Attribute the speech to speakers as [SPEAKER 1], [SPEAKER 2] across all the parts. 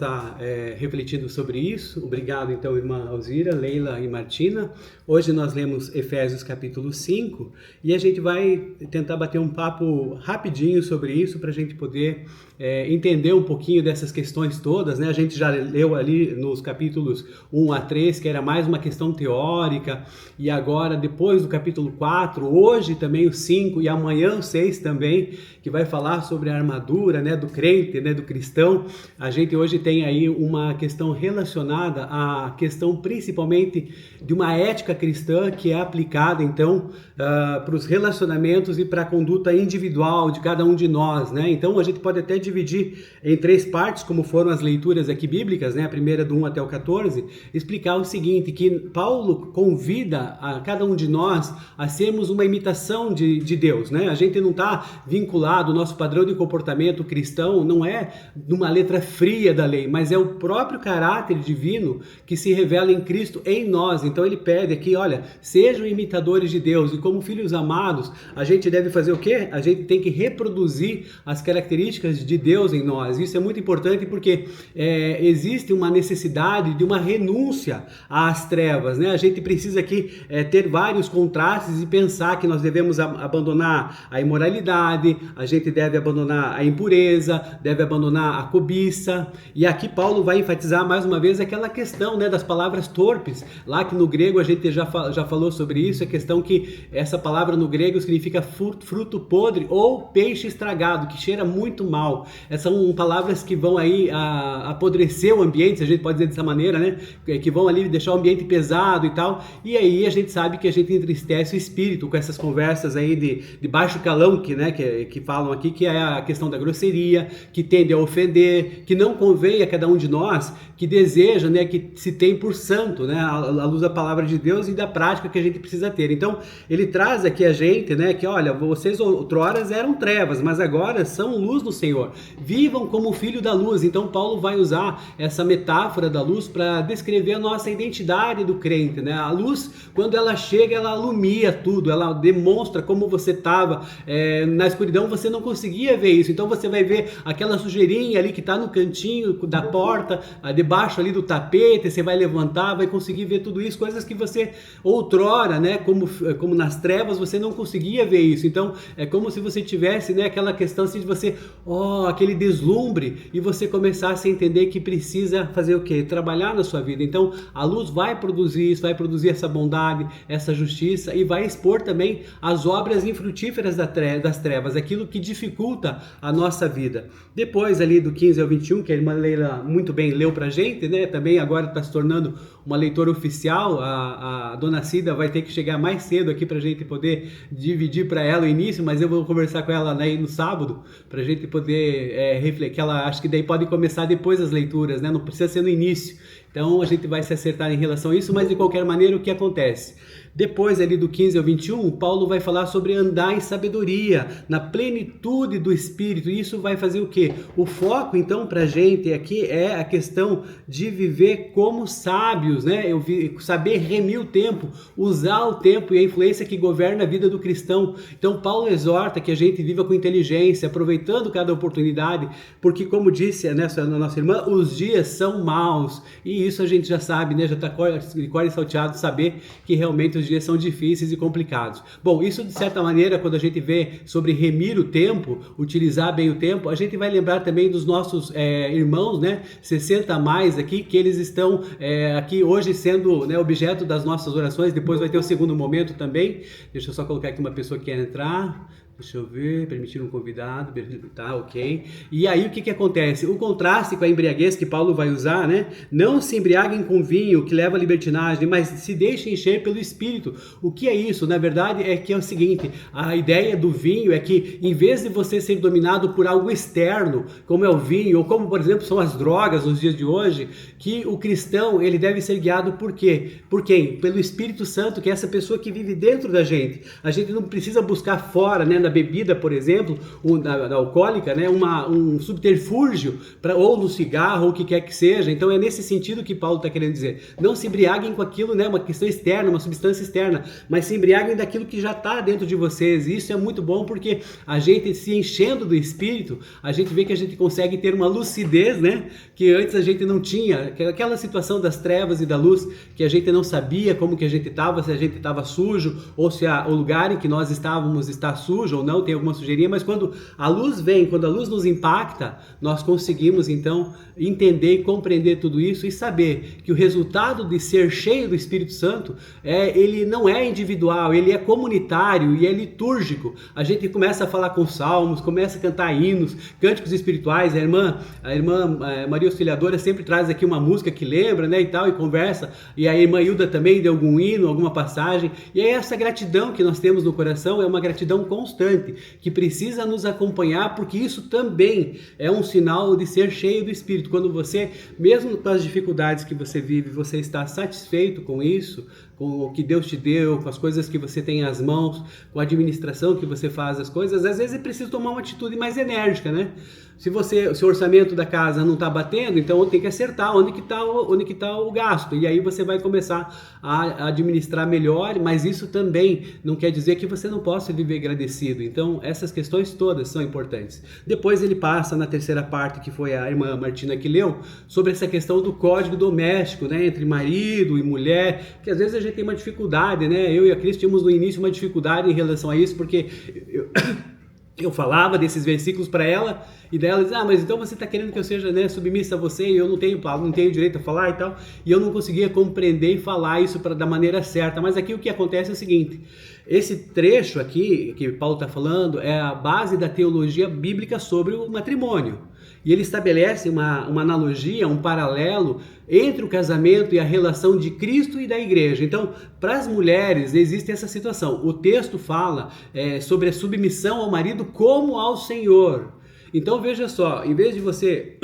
[SPEAKER 1] estar refletindo sobre isso. Obrigado, então, irmã Alzira, Leila e Martina. Hoje nós lemos Efésios capítulo 5 e a gente vai tentar bater um papo rapidinho sobre isso para a gente poder entender um pouquinho dessas questões todas, né? A gente já leu ali nos capítulos 1 a 3, que era mais uma questão teórica, e agora, depois do capítulo 4, hoje também o 5 e amanhã o 6 também, que vai falar sobre a armadura, né, do crente, né, do cristão. A gente hoje tem aí uma questão relacionada à questão principalmente de uma ética cristã que é aplicada então para os relacionamentos e para a conduta individual de cada um de nós, né? Então a gente pode até dividir em 3 partes, como foram as leituras aqui bíblicas, né? A primeira do 1 até o 14, explicar o seguinte, que Paulo convida a cada um de nós a sermos uma imitação de Deus, né? A gente não está vinculado, o nosso padrão de comportamento cristão não é numa letra fria da lei, mas é o próprio caráter divino que se revela em Cristo em nós. Então ele pede aqui, olha, sejam imitadores de Deus, e como filhos amados, a gente deve fazer o quê? A gente tem que reproduzir as características de Deus em nós. Isso é muito importante porque existe uma necessidade de uma renúncia às trevas, né? A gente precisa aqui ter vários contrastes e pensar que nós devemos abandonar a imoralidade, a gente deve abandonar a impureza, deve abandonar a cobiça. E aqui Paulo vai enfatizar mais uma vez aquela questão, né, das palavras torpes, lá que no grego a gente já falou sobre isso, a questão que essa palavra no grego significa fruto podre ou peixe estragado, que cheira muito mal. Essas são palavras que vão aí apodrecer o ambiente, se a gente pode dizer dessa maneira, né, que vão ali deixar o ambiente pesado e tal, e aí a gente sabe que a gente entristece o espírito com essas conversas aí de baixo calão que falam aqui, que é a questão da grosseria, que tende a ofender, que não convém a cada um de nós, que deseja, né, que se tem por santo, né, à luz da palavra de Deus e da prática que a gente precisa ter. Então, ele traz aqui a gente, né, que olha, vocês outroras eram trevas, mas agora são luz no Senhor. Vivam como filho da luz. Então, Paulo vai usar essa metáfora da luz para descrever a nossa identidade do crente, né? A luz, quando ela chega, ela ilumina tudo, ela demonstra como você estava na escuridão, você não conseguia ver isso. Então, você vai ver aquela sujeirinha ali que está no cantinho da porta, debaixo ali do tapete, você vai levantar, vai conseguir ver tudo isso, coisas que você outrora, né, como nas trevas, você não conseguia ver isso. Então, é como se você tivesse, né, aquela questão assim de você, aquele deslumbre, e você começasse a entender que precisa fazer o quê? Trabalhar na sua vida. Então, a luz vai produzir isso, vai produzir essa bondade, essa justiça, e vai expor também as obras infrutíferas das trevas, aquilo que dificulta a nossa vida. Depois ali do 15 ao 21, que a irmã Leila muito bem leu pra gente, né? Também agora está se tornando uma leitora oficial, a dona Cida vai ter que chegar mais cedo aqui pra gente poder dividir para ela o início, mas eu vou conversar com ela aí no sábado, pra gente poder refletir, que ela acho que daí pode começar depois das leituras, né? Não precisa ser no início. Então a gente vai se acertar em relação a isso, mas de qualquer maneira o que acontece? Depois ali do 15 ao 21, Paulo vai falar sobre andar em sabedoria, na plenitude do Espírito. E isso vai fazer o quê? O foco então pra gente aqui é a questão de viver como sábios, né? Saber remir o tempo, usar o tempo e a influência que governa a vida do cristão. Então Paulo exorta que a gente viva com inteligência, aproveitando cada oportunidade, porque como disse a nossa irmã, os dias são maus. E isso a gente já sabe, né? Já está de cor e salteado saber que realmente os dias são difíceis e complicados. Bom, isso de certa maneira, quando a gente vê sobre remir o tempo, utilizar bem o tempo, a gente vai lembrar também dos nossos irmãos, né, 60 a mais aqui, que eles estão aqui hoje sendo, né, objeto das nossas orações. Depois vai ter o segundo momento também. Deixa eu só colocar aqui uma pessoa que quer entrar. Deixa eu ver, permitir um convidado, tá, ok. E aí o que acontece? O contraste com a embriaguez que Paulo vai usar, né? Não se embriaguem com vinho que leva à libertinagem, mas se deixem encher pelo Espírito. O que é isso? Na verdade é o seguinte, a ideia do vinho é que em vez de você ser dominado por algo externo, como é o vinho, ou como por exemplo são as drogas nos dias de hoje, que o cristão ele deve ser guiado por quê? Por quem? Pelo Espírito Santo, que é essa pessoa que vive dentro da gente. A gente não precisa buscar fora, né, na bebida, por exemplo, da alcoólica, né, um subterfúgio, ou no cigarro, ou o que quer que seja. Então é nesse sentido que Paulo está querendo dizer. Não se embriaguem com aquilo, né, uma questão externa, uma substância externa, mas se embriaguem daquilo que já está dentro de vocês. E isso é muito bom porque a gente se enchendo do Espírito, a gente vê que a gente consegue ter uma lucidez, né, que antes a gente não tinha. Aquela situação das trevas e da luz, que a gente não sabia como que a gente estava, se a gente estava sujo, ou se o lugar em que nós estávamos está sujo ou não, tem alguma sujeirinha, mas quando a luz vem, quando a luz nos impacta, nós conseguimos então entender e compreender tudo isso e saber que o resultado de ser cheio do Espírito Santo, ele não é individual, ele é comunitário e é litúrgico. A gente começa a falar com salmos, começa a cantar hinos, cânticos espirituais. A irmã Maria Auxiliadora sempre traz aqui uma música que lembra, né, e tal, e conversa, e a irmã Hilda também deu algum hino, alguma passagem, e aí essa gratidão que nós temos no coração é uma gratidão constante, que precisa nos acompanhar, porque isso também é um sinal de ser cheio do Espírito. Quando você, mesmo com as dificuldades que você vive, você está satisfeito com isso, com o que Deus te deu, com as coisas que você tem às mãos, com a administração que você faz as coisas, às vezes é preciso tomar uma atitude mais enérgica, né? Se o seu orçamento da casa não está batendo, então tem que acertar onde que tá o gasto. E aí você vai começar a administrar melhor, mas isso também não quer dizer que você não possa viver agradecido. Então essas questões todas são importantes. Depois ele passa na terceira parte, que foi a irmã Martina que leu, sobre essa questão do código doméstico, né, entre marido e mulher, que às vezes a gente tem uma dificuldade, né? Eu e a Cris tínhamos no início uma dificuldade em relação a isso, porque eu falava desses versículos para ela, e daí ela diz, mas então você está querendo que eu seja, né, submissa a você, e eu não tenho direito a falar e tal, e eu não conseguia compreender e falar isso da maneira certa. Mas aqui o que acontece é o seguinte: esse trecho aqui que Paulo está falando é a base da teologia bíblica sobre o matrimônio. E ele estabelece uma analogia, um paralelo entre o casamento e a relação de Cristo e da igreja. Então, para as mulheres existe essa situação. O texto fala sobre a submissão ao marido como ao Senhor. Então veja só, em vez de você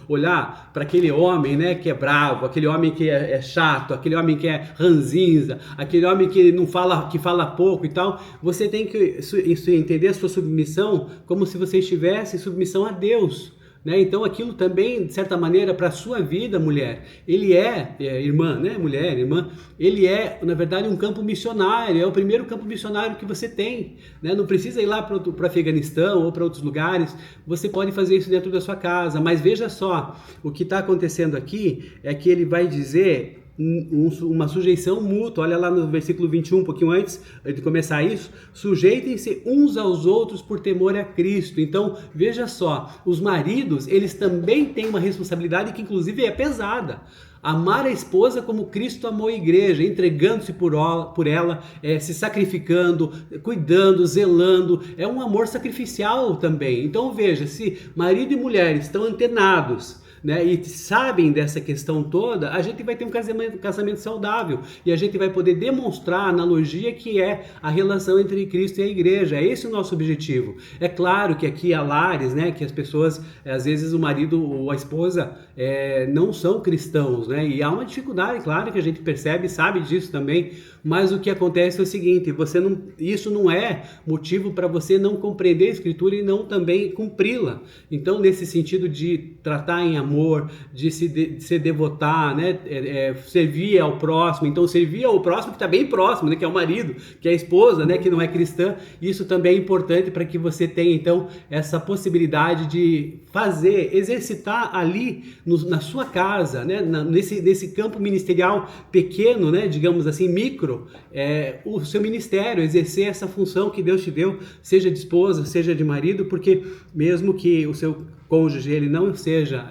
[SPEAKER 1] olhar para aquele homem, né, que é bravo, aquele homem que é chato, aquele homem que é ranzinza, aquele homem que não fala, que fala pouco e tal, você tem que entender a sua submissão como se você estivesse em submissão a Deus. Né? Então aquilo também, de certa maneira, para a sua vida, mulher, ele irmã, né? Mulher, irmã, ele é, na verdade, um campo missionário, é o primeiro campo missionário que você tem, né? Não precisa ir lá para o Afeganistão ou para outros lugares, você pode fazer isso dentro da sua casa. Mas veja só, o que está acontecendo aqui é que ele vai dizer uma sujeição mútua. Olha lá no versículo 21, um pouquinho antes de começar isso: sujeitem-se uns aos outros por temor a Cristo. Então veja só, os maridos, eles também têm uma responsabilidade que inclusive é pesada. Amar a esposa como Cristo amou a igreja, entregando-se por ela, se sacrificando, cuidando, zelando. É um amor sacrificial também. Então veja, se marido e mulher estão antenados, né, e sabem dessa questão toda, a gente vai ter um casamento saudável, e a gente vai poder demonstrar a analogia que é a relação entre Cristo e a igreja. É esse o nosso objetivo. É claro que aqui há lares, né, que as pessoas, às vezes o marido ou a esposa não são cristãos, né, e há uma dificuldade, claro, que a gente percebe, sabe disso também, mas o que acontece é o seguinte: isso não é motivo para você não compreender a Escritura e não também cumpri-la. Então, nesse sentido de tratar em amor, de se devotar, né, servir ao próximo. Então, servir ao próximo que está bem próximo, né, que é o marido, que é a esposa, né, que não é cristã. Isso também é importante para que você tenha, então, essa possibilidade de exercitar ali na sua casa, né, nesse campo ministerial pequeno, né, digamos assim, micro, o seu ministério, exercer essa função que Deus te deu, seja de esposa, seja de marido, porque mesmo que o seu cônjuge ele não seja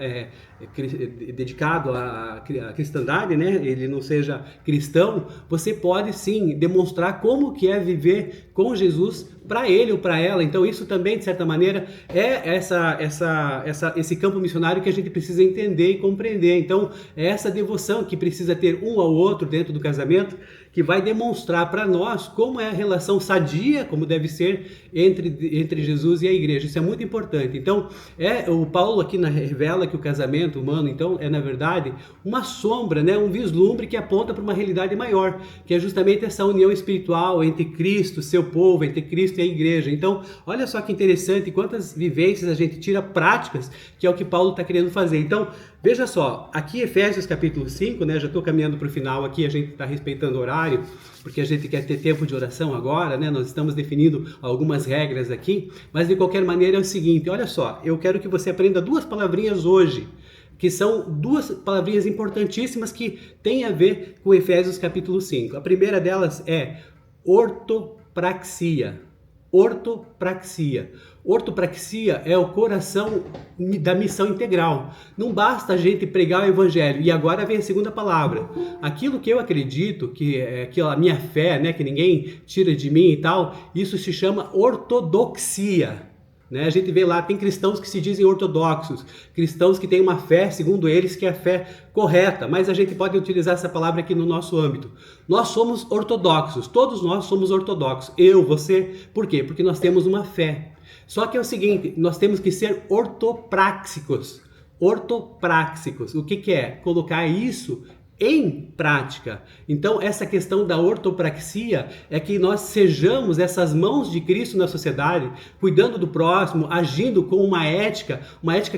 [SPEAKER 1] dedicado à cristandade, né? Ele não seja cristão, você pode sim demonstrar como que é viver com Jesus para ele ou para ela. Então isso também, de certa maneira, é esse campo missionário que a gente precisa entender e compreender. Então é essa devoção que precisa ter um ao outro dentro do casamento, que vai demonstrar para nós como é a relação sadia, como deve ser entre Jesus e a igreja. Isso é muito importante. Então, o Paulo aqui revela que o casamento, pensamento humano, então é na verdade uma sombra, né? Um vislumbre que aponta para uma realidade maior, que é justamente essa união espiritual entre Cristo, seu povo, entre Cristo e a igreja. Então, olha só que interessante, quantas vivências a gente tira práticas, que é o que Paulo está querendo fazer. Então, veja só, aqui Efésios capítulo 5, né? Já estou caminhando para o final aqui, a gente está respeitando o horário, porque a gente quer ter tempo de oração agora, né? Nós estamos definindo algumas regras aqui, mas de qualquer maneira é o seguinte, olha só, eu quero que você aprenda duas palavrinhas hoje, que são duas palavrinhas importantíssimas que têm a ver com Efésios capítulo 5. A primeira delas é ortopraxia. Ortopraxia. Ortopraxia é o coração da missão integral. Não basta a gente pregar o evangelho. E agora vem a segunda palavra. Aquilo que eu acredito, que é a minha fé, né, que ninguém tira de mim e tal, isso se chama ortodoxia. Né? A gente vê lá, tem cristãos que se dizem ortodoxos, cristãos que têm uma fé, segundo eles, que é a fé correta, mas a gente pode utilizar essa palavra aqui no nosso âmbito. Nós somos ortodoxos, todos nós somos ortodoxos, eu, você, por quê? Porque nós temos uma fé. Só que é o seguinte, nós temos que ser ortopráxicos. Ortopráxicos, o que é? Colocar isso em prática. Então, essa questão da ortopraxia é que nós sejamos essas mãos de Cristo na sociedade, cuidando do próximo, agindo com uma ética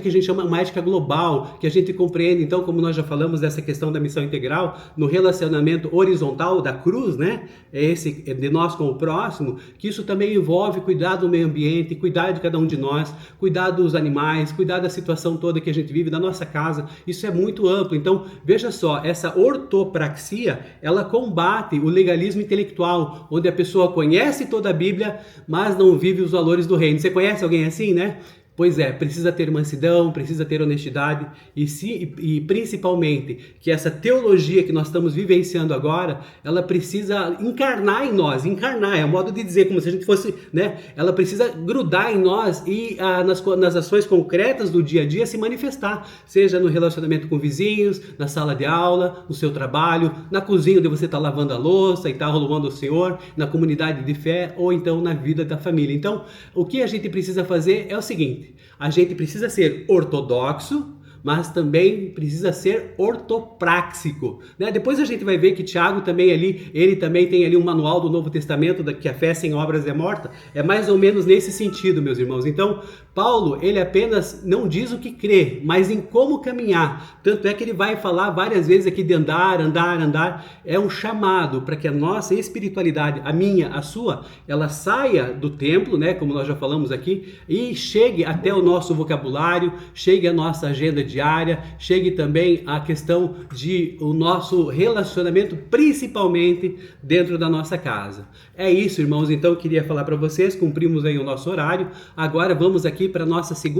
[SPEAKER 1] que a gente chama uma ética global, que a gente compreende, então, como nós já falamos dessa questão da missão integral, no relacionamento horizontal da cruz, né? Esse de nós com o próximo, que isso também envolve cuidar do meio ambiente, cuidar de cada um de nós, cuidar dos animais, cuidar da situação toda que a gente vive, da nossa casa. Isso é muito amplo. Então, veja só, essa ortopraxia, ela combate o legalismo intelectual, onde a pessoa conhece toda a Bíblia, mas não vive os valores do reino. Você conhece alguém assim, né? Pois é, precisa ter mansidão, precisa ter honestidade e principalmente que essa teologia que nós estamos vivenciando agora, ela precisa encarnar em nós, encarnar, é um modo de dizer, como se a gente fosse, né? Ela precisa grudar em nós e nas ações concretas do dia a dia se manifestar, seja no relacionamento com vizinhos, na sala de aula, no seu trabalho, na cozinha onde você está lavando a louça e está louvando o Senhor, na comunidade de fé ou então na vida da família. Então, o que a gente precisa fazer é o seguinte, a gente precisa ser ortodoxo, mas também precisa ser ortopráxico, né? Depois a gente vai ver que Tiago também ele também tem ali um manual do Novo Testamento, que a fé sem obras é morta, é mais ou menos nesse sentido, meus irmãos. Então, Paulo, ele apenas não diz o que crê, mas em como caminhar, tanto é que ele vai falar várias vezes aqui de andar, é um chamado para que a nossa espiritualidade, a minha, a sua, ela saia do templo, né, como nós já falamos aqui, e chegue até o nosso vocabulário, chegue à nossa agenda diária, chegue também à questão de o nosso relacionamento, principalmente dentro da nossa casa. É isso, irmãos, então eu queria falar para vocês, cumprimos aí o nosso horário, agora vamos aqui para a nossa segunda